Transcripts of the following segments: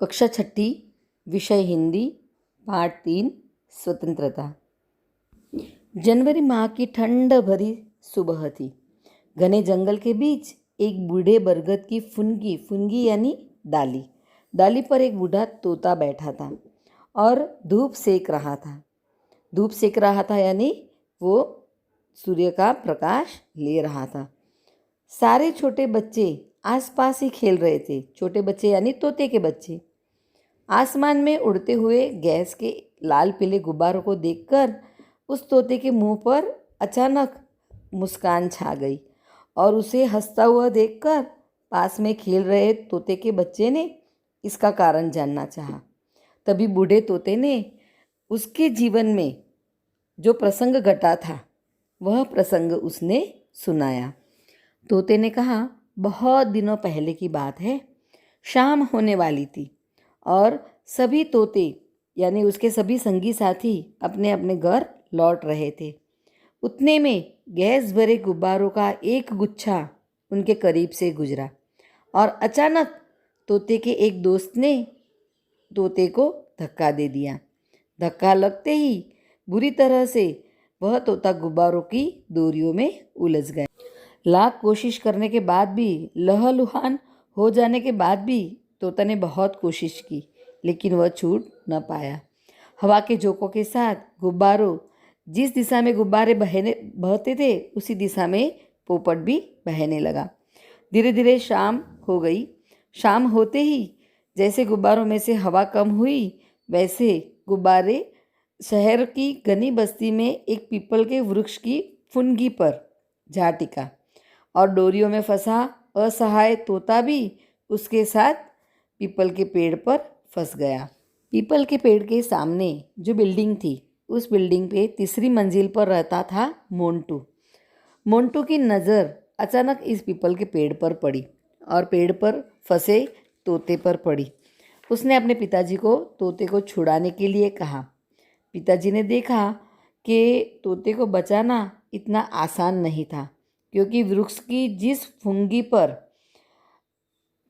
कक्षा छठी, विषय हिंदी, पाठ 3, स्वतंत्रता। जनवरी माह की ठंड भरी सुबह थी। घने जंगल के बीच एक बूढ़े बरगद की फुनगी फुनगी यानी डाली डाली पर एक बूढ़ा तोता बैठा था और धूप सेक रहा था। धूप सेक रहा था यानी वो सूर्य का प्रकाश ले रहा था। सारे छोटे बच्चे आसपास ही खेल रहे थे। छोटे बच्चे यानी तोते के बच्चे। आसमान में उड़ते हुए गैस के लाल पीले गुब्बारों को देखकर उस तोते के मुंह पर अचानक मुस्कान छा गई और उसे हंसता हुआ देखकर पास में खेल रहे तोते के बच्चे ने इसका कारण जानना चाहा। तभी बूढ़े तोते ने उसके जीवन में जो प्रसंग घटा था वह प्रसंग उसने सुनाया। तोते ने कहा, बहुत दिनों पहले की बात है। शाम होने वाली थी और सभी तोते यानी उसके सभी संगी साथी अपने अपने घर लौट रहे थे। उतने में गैस भरे गुब्बारों का एक गुच्छा उनके करीब से गुजरा और अचानक तोते के एक दोस्त ने तोते को धक्का दे दिया। धक्का लगते ही बुरी तरह से वह तोता गुब्बारों की डोरियों में उलझ गया। लाख कोशिश करने के बाद भी, लहलुहान हो जाने के बाद भी तोता ने बहुत कोशिश की, लेकिन वह छूट न पाया। हवा के झोंकों के साथ गुब्बारों, जिस दिशा में गुब्बारे बहते थे उसी दिशा में पोपट भी बहने लगा। धीरे धीरे शाम हो गई। शाम होते ही जैसे गुब्बारों में से हवा कम हुई, वैसे गुब्बारे शहर की घनी बस्ती में एक पीपल के वृक्ष की फुनगी पर जा टिका और डोरियों में फंसा असहाय तोता भी उसके साथ पीपल के पेड़ पर फंस गया। पीपल के पेड़ के सामने जो बिल्डिंग थी, उस बिल्डिंग पे तीसरी मंजिल पर रहता था मोंटू। मोंटू की नज़र अचानक इस पीपल के पेड़ पर पड़ी और पेड़ पर फंसे तोते पर पड़ी। उसने अपने पिताजी को तोते को छुड़ाने के लिए कहा। पिताजी ने देखा कि तोते को बचाना इतना आसान नहीं था, क्योंकि वृक्ष की जिस फुनगी पर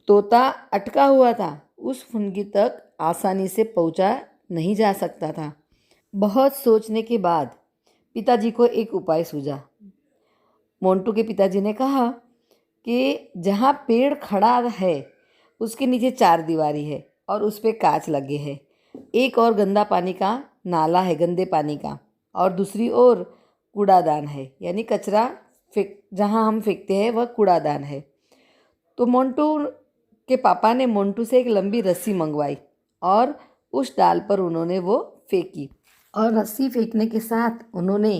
तोता अटका हुआ था उस फुनगी तक आसानी से पहुंचा नहीं जा सकता था। बहुत सोचने के बाद पिताजी को एक उपाय सूझा। मोंटू के पिताजी ने कहा कि जहाँ पेड़ खड़ा है उसके नीचे 4 दीवारी है और उस पर कांच लगे हैं। एक और गंदा पानी का नाला है, गंदे पानी का, और दूसरी ओर कूड़ादान है, यानी कचरा जहाँ हम फेंकते हैं वह कूड़ादान है। तो मोंटू के पापा ने मोंटू से एक लंबी रस्सी मंगवाई और उस डाल पर उन्होंने वो फेंकी और रस्सी फेंकने के साथ उन्होंने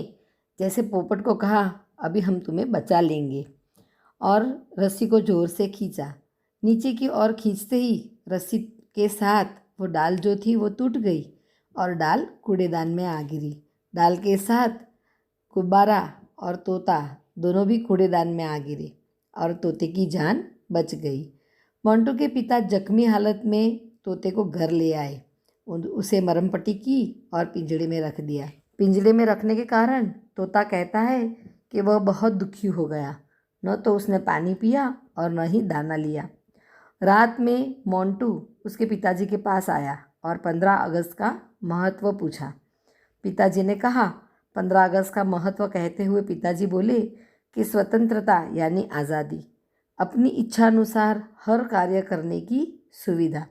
जैसे पोपट को कहा, अभी हम तुम्हें बचा लेंगे, और रस्सी को ज़ोर से खींचा। नीचे की ओर खींचते ही रस्सी के साथ वो डाल जो थी वो टूट गई और डाल कूड़ेदान में आ गिरी। डाल के साथ गुब्बारा और तोता दोनों भी कूड़ेदान में आ गिरे और तोते की जान बच गई। मोंटू के पिता जख्मी हालत में तोते को घर ले आए, उसे मरहम पट्टी की और पिंजड़े में रख दिया। पिंजड़े में रखने के कारण तोता कहता है कि वह बहुत दुखी हो गया। न तो उसने पानी पिया और न ही दाना लिया। रात में मोंटू उसके पिताजी के पास आया और 15 अगस्त का महत्व पूछा। पिताजी ने कहा, 15 अगस्त का महत्व कहते हुए पिताजी बोले कि स्वतंत्रता यानी आज़ादी, अपनी इच्छानुसार हर कार्य करने की सुविधा।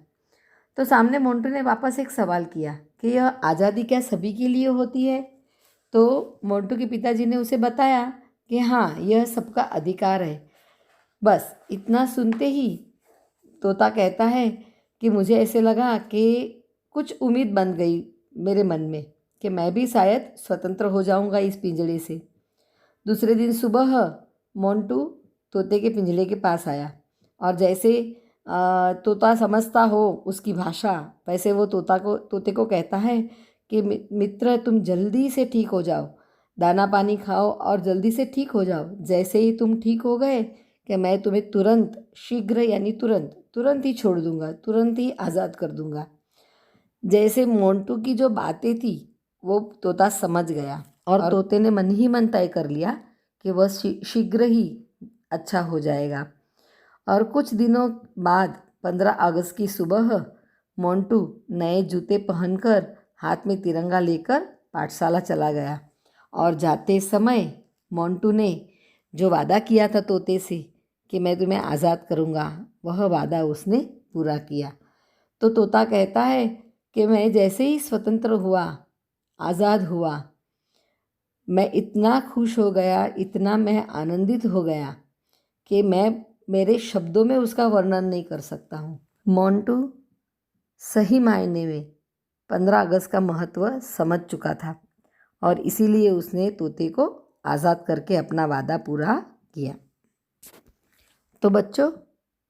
तो सामने मोंटू ने वापस एक सवाल किया कि यह आज़ादी क्या सभी के लिए होती है? तो मोंटू के पिताजी ने उसे बताया कि हाँ, यह सबका अधिकार है। बस इतना सुनते ही तोता कहता है कि मुझे ऐसे लगा कि कुछ उम्मीद बन गई मेरे मन में कि मैं भी शायद स्वतंत्र हो जाऊंगा इस पिंजड़े से। दूसरे दिन सुबह मोंटू तोते के पिंजड़े के पास आया और जैसे तोता समझता हो उसकी भाषा, वैसे वो तोते को कहता है कि मित्र, तुम जल्दी से ठीक हो जाओ, दाना पानी खाओ और जल्दी से ठीक हो जाओ। जैसे ही तुम ठीक हो गए कि मैं तुम्हें तुरंत, शीघ्र यानी तुरंत ही छोड़ दूंगा, तुरंत ही आज़ाद कर दूंगा। जैसे मोंटू की जो बातें थी वो तोता समझ गया और तोते ने मन ही मन तय कर लिया कि वह शीघ्र ही अच्छा हो जाएगा। और कुछ दिनों बाद 15 अगस्त की सुबह मोंटू नए जूते पहनकर हाथ में तिरंगा लेकर पाठशाला चला गया और जाते समय मोंटू ने जो वादा किया था तोते से कि मैं तुम्हें आज़ाद करूँगा, वह वादा उसने पूरा किया। तो तोता कहता है कि मैं जैसे ही स्वतंत्र हुआ, आज़ाद हुआ, मैं इतना खुश हो गया, इतना मैं आनंदित हो गया कि मैं मेरे शब्दों में उसका वर्णन नहीं कर सकता हूँ। मोंटू सही मायने में 15 अगस्त का महत्व समझ चुका था और इसीलिए उसने तोते को आज़ाद करके अपना वादा पूरा किया। तो बच्चों,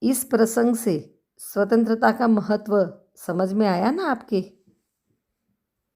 इस प्रसंग से स्वतंत्रता का महत्व समझ में आया ना आपके?